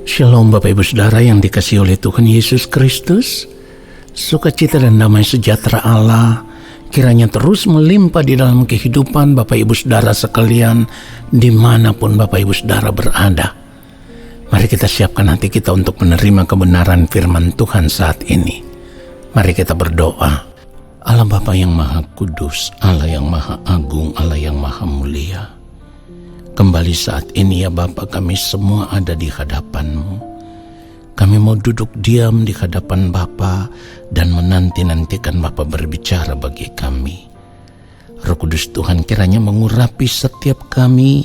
Shalom Bapak Ibu Saudara yang dikasihi oleh Tuhan Yesus Kristus. Sukacita dan damai sejahtera Allah kiranya terus melimpah di dalam kehidupan Bapak Ibu Saudara sekalian dimanapun Bapak Ibu Saudara berada. Mari kita siapkan hati kita untuk menerima kebenaran firman Tuhan saat ini. Mari kita berdoa. Allah Bapa yang Maha Kudus, Allah yang Maha Agung, Allah yang Maha Mulia, kembali saat ini ya Bapa, kami semua ada di hadapan-Mu. Kami mau duduk diam di hadapan Bapa dan menanti-nantikan Bapa berbicara bagi kami. Roh Kudus Tuhan kiranya mengurapi setiap kami,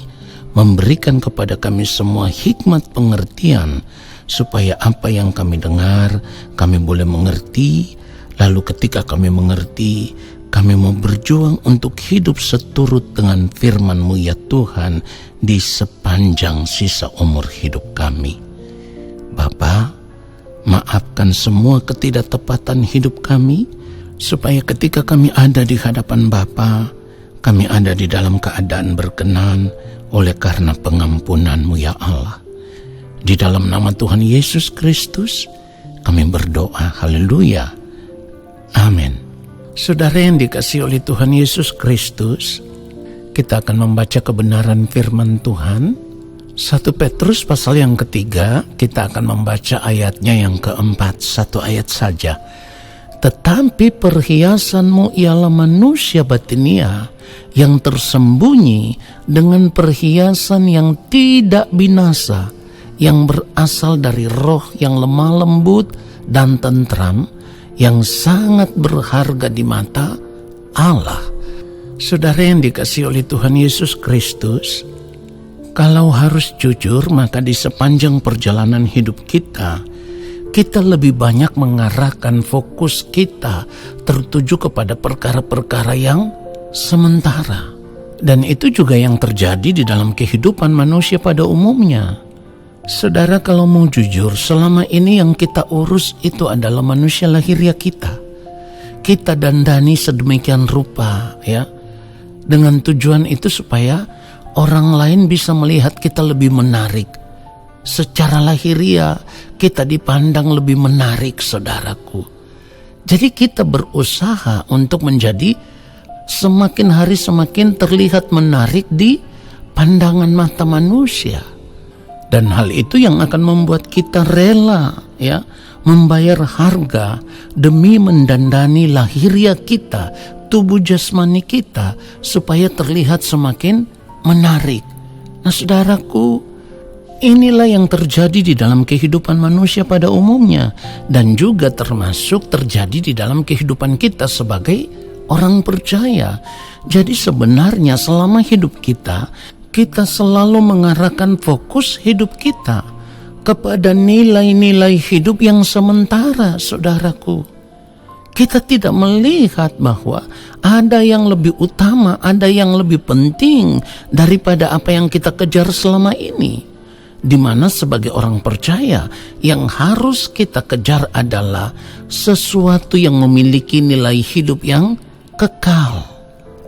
memberikan kepada kami semua hikmat pengertian, supaya apa yang kami dengar, kami boleh mengerti. Lalu ketika kami mengerti, kami mau berjuang untuk hidup seturut dengan firman-Mu ya Tuhan di sepanjang sisa umur hidup kami. Bapa, maafkan semua ketidaktepatan hidup kami, supaya ketika kami ada di hadapan Bapa, kami ada di dalam keadaan berkenan oleh karena pengampunan-Mu ya Allah. Di dalam nama Tuhan Yesus Kristus, kami berdoa. Haleluya. Amin. Saudara yang dikasihi oleh Tuhan Yesus Kristus, kita akan membaca kebenaran firman Tuhan. 1 Petrus pasal yang ketiga, kita akan membaca ayatnya yang keempat, satu ayat saja. Tetapi perhiasanmu ialah manusia batinia yang tersembunyi dengan perhiasan yang tidak binasa, yang berasal dari roh yang lemah lembut dan tentram, yang sangat berharga di mata Allah. Saudara yang dikasihi oleh Tuhan Yesus Kristus, kalau harus jujur, maka di sepanjang perjalanan hidup kita lebih banyak mengarahkan fokus kita tertuju kepada perkara-perkara yang sementara. Dan itu juga yang terjadi di dalam kehidupan manusia pada umumnya. Saudara, kalau mau jujur, selama ini yang kita urus itu adalah manusia lahiriah kita. Kita dandani sedemikian rupa ya, dengan tujuan itu supaya orang lain bisa melihat kita lebih menarik. Secara lahiriah kita dipandang lebih menarik, saudaraku. Jadi kita berusaha untuk menjadi semakin hari semakin terlihat menarik di pandangan mata manusia. Dan hal itu yang akan membuat kita rela ya, membayar harga demi mendandani lahiriah kita, tubuh jasmani kita, supaya terlihat semakin menarik. Nah saudaraku, inilah yang terjadi di dalam kehidupan manusia pada umumnya, dan juga termasuk terjadi di dalam kehidupan kita sebagai orang percaya. Jadi sebenarnya selama hidup kita selalu mengarahkan fokus hidup kita kepada nilai-nilai hidup yang sementara, saudaraku. Kita tidak melihat bahwa ada yang lebih utama, ada yang lebih penting daripada apa yang kita kejar selama ini. Di mana sebagai orang percaya, yang harus kita kejar adalah sesuatu yang memiliki nilai hidup yang kekal.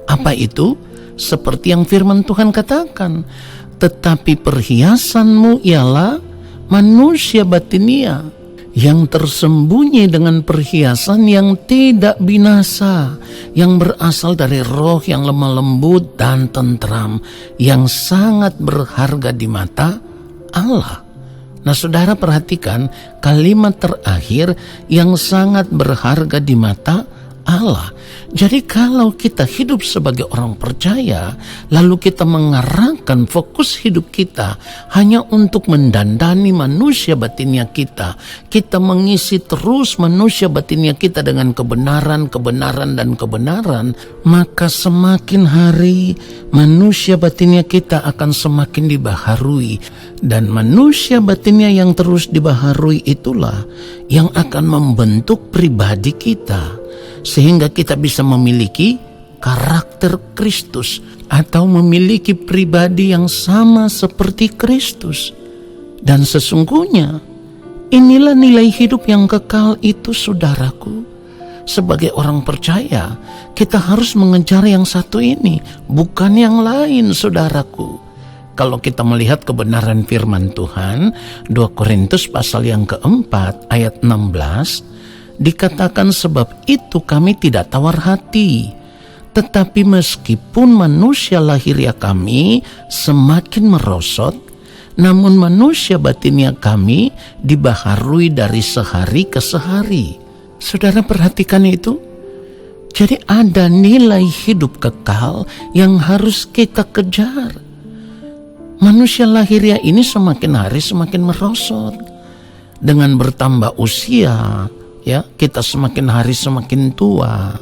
Apa itu? Seperti yang firman Tuhan katakan, tetapi perhiasanmu ialah manusia batinia yang tersembunyi dengan perhiasan yang tidak binasa, yang berasal dari roh yang lemah lembut dan tentram, yang sangat berharga di mata Allah. Nah saudara, perhatikan kalimat terakhir, yang sangat berharga di mata Allah. Jadi kalau kita hidup sebagai orang percaya, lalu kita mengarahkan fokus hidup kita hanya untuk mendandani manusia batinnya kita mengisi terus manusia batinnya kita dengan kebenaran, maka semakin hari manusia batinnya kita akan semakin dibaharui. Dan manusia batinnya yang terus dibaharui itulah yang akan membentuk pribadi kita, sehingga kita bisa memiliki karakter Kristus atau memiliki pribadi yang sama seperti Kristus. Dan sesungguhnya inilah nilai hidup yang kekal itu, saudaraku. Sebagai orang percaya, kita harus mengejar yang satu ini, bukan yang lain, saudaraku. Kalau kita melihat kebenaran firman Tuhan, 2 Korintus pasal yang keempat ayat 16, dikatakan sebab itu kami tidak tawar hati, tetapi meskipun manusia lahiriah kami semakin merosot, namun manusia batinia kami dibaharui dari sehari ke sehari. Saudara perhatikan itu. Jadi ada nilai hidup kekal yang harus kita kejar. Manusia lahiriah ini semakin hari semakin merosot. Dengan bertambah usia, ya, kita semakin hari semakin tua.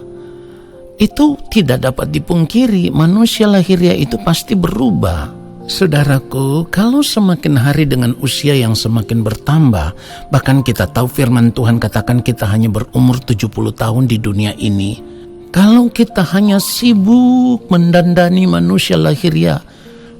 Itu tidak dapat dipungkiri, manusia lahiriah itu pasti berubah. Saudaraku, kalau semakin hari dengan usia yang semakin bertambah, bahkan kita tahu firman Tuhan katakan kita hanya berumur 70 tahun di dunia ini. Kalau kita hanya sibuk mendandani manusia lahiriah,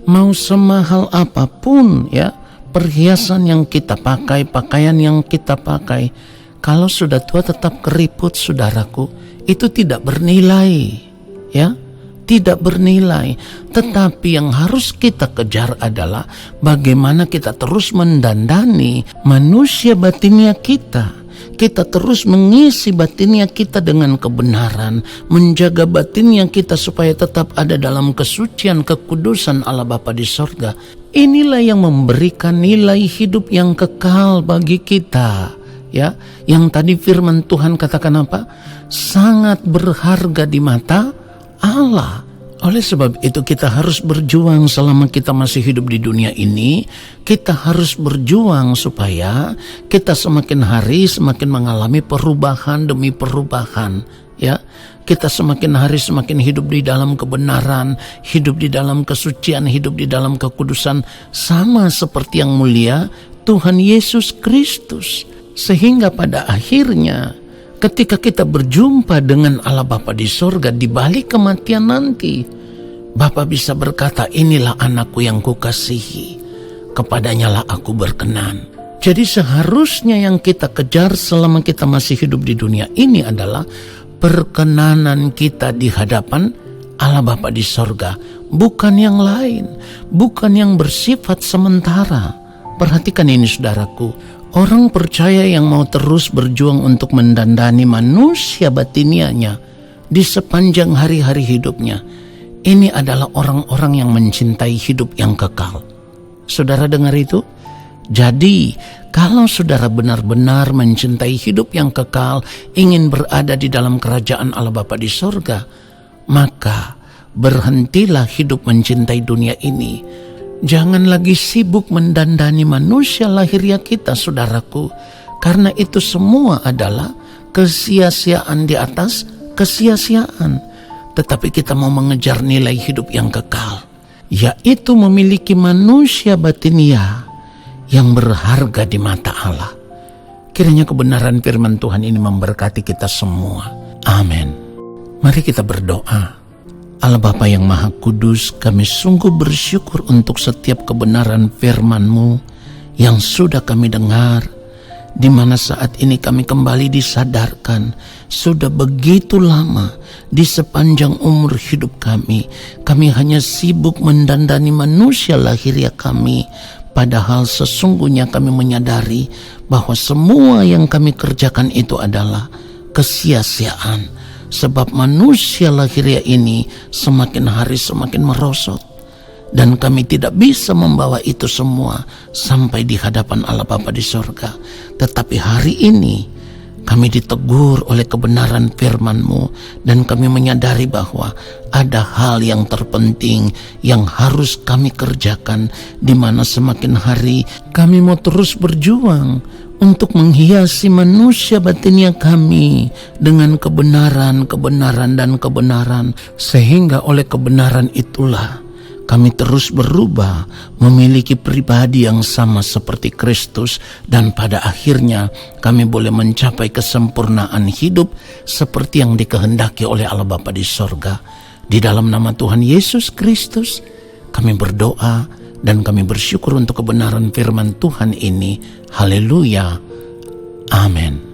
mau semahal apapun ya, perhiasan yang kita pakai, pakaian yang kita pakai, kalau sudah tua tetap keriput, saudaraku, itu tidak bernilai, ya, tidak bernilai. Tetapi yang harus kita kejar adalah bagaimana kita terus mendandani manusia batinia kita. Kita terus mengisi batinnya kita dengan kebenaran, menjaga batinnya kita supaya tetap ada dalam kesucian kekudusan Allah Bapa di sorga. Inilah yang memberikan nilai hidup yang kekal bagi kita. Ya, yang tadi firman Tuhan katakan apa? Sangat berharga di mata Allah. Oleh sebab itu kita harus berjuang selama kita masih hidup di dunia ini. Kita harus berjuang supaya kita semakin hari semakin mengalami perubahan demi perubahan. Ya, kita semakin hari semakin hidup di dalam kebenaran, hidup di dalam kesucian, hidup di dalam kekudusan, sama seperti yang mulia Tuhan Yesus Kristus. Sehingga pada akhirnya ketika kita berjumpa dengan Allah Bapa di sorga di balik kematian nanti, Bapa bisa berkata, inilah anakku yang kukasihi, kepadanya lah aku berkenan. Jadi seharusnya yang kita kejar selama kita masih hidup di dunia ini adalah perkenanan kita di hadapan Allah Bapa di sorga, bukan yang lain, bukan yang bersifat sementara. Perhatikan ini saudaraku, orang percaya yang mau terus berjuang untuk mendandani manusia batinianya di sepanjang hari-hari hidupnya, ini adalah orang-orang yang mencintai hidup yang kekal. Saudara dengar itu? Jadi, kalau saudara benar-benar mencintai hidup yang kekal, ingin berada di dalam kerajaan Allah Bapa di sorga, maka berhentilah hidup mencintai dunia ini. Jangan lagi sibuk mendandani manusia lahiriah kita, saudaraku, karena itu semua adalah kesia-siaan di atas kesia-siaan. Tetapi kita mau mengejar nilai hidup yang kekal, yaitu memiliki manusia batinia yang berharga di mata Allah. Kiranya kebenaran firman Tuhan ini memberkati kita semua. Amin. Mari kita berdoa. Allah Bapa yang Maha Kudus, kami sungguh bersyukur untuk setiap kebenaran firman-Mu yang sudah kami dengar, di mana saat ini kami kembali disadarkan, sudah begitu lama di sepanjang umur hidup kami hanya sibuk mendandani manusia lahiriah kami, padahal sesungguhnya kami menyadari bahwa semua yang kami kerjakan itu adalah kesia-siaan. Sebab manusia lahiriah ini semakin hari semakin merosot. Dan kami tidak bisa membawa itu semua sampai di hadapan Allah Bapa di sorga. Tetapi hari ini kami ditegur oleh kebenaran firman-Mu. Dan kami menyadari bahwa ada hal yang terpenting yang harus kami kerjakan, di mana semakin hari kami mau terus berjuang untuk menghiasi manusia batinia kami dengan kebenaran, sehingga oleh kebenaran itulah kami terus berubah, memiliki pribadi yang sama seperti Kristus, dan pada akhirnya kami boleh mencapai kesempurnaan hidup seperti yang dikehendaki oleh Allah Bapa di sorga. Di dalam nama Tuhan Yesus Kristus kami berdoa dan kami bersyukur untuk kebenaran firman Tuhan ini. Haleluya. Amin.